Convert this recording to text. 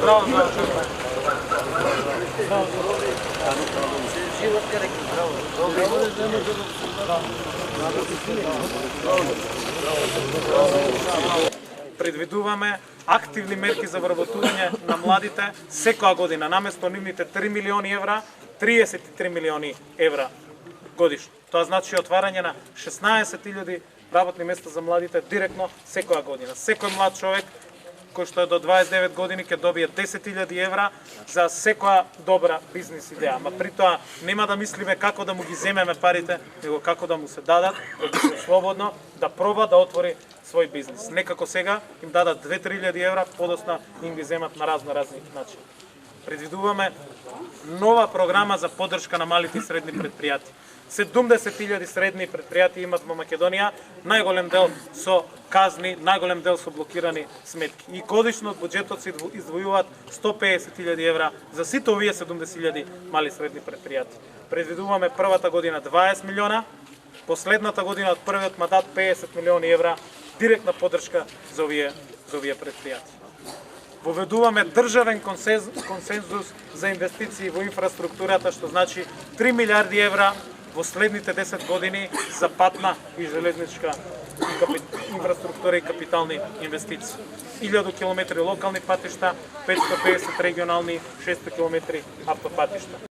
Браво, браво. Предвидуваме активни мерки за вработување на младите секоја година. Наместо нивните 3 милиони евра, 33 милиони евра годишно. Тоа значи отварање на 16.000 работни места за младите директно секоја година. Секој млад човек кој што е до 29 години ќе добие 10.000 евра за секоја добра бизнис идеја. Ама при тоа нема да мислиме како да му ги земеме парите, него како да му се дадат, да ги се слободно, да проба да отвори свој бизнис. Некако сега им дадат 2-3.000 евра, подосна им ги земат на разни начини. Предвидуваме нова програма за поддршка на малите и средни предпријатија. 70.000 средни предпријатија имат во Македонија, најголем дел со казни, најголем дел со блокирани сметки. И годишно од буџетот се издвојуваат 150.000 евра за сите овие 70.000 мали и средни предпријатија. Предвидуваме првата година 20 милиона, последната година од првиот мандат 50 милиони евра директна поддршка за овие предпријатија. Воведуваме државен консензус за инвестиции во инфраструктурата, што значи 3 милиарди евра во следните 10 години за патна и железничка инфраструктура и капитални инвестиции. 1000 километри локални патишта, 550 регионални, 600 километри автопатишта.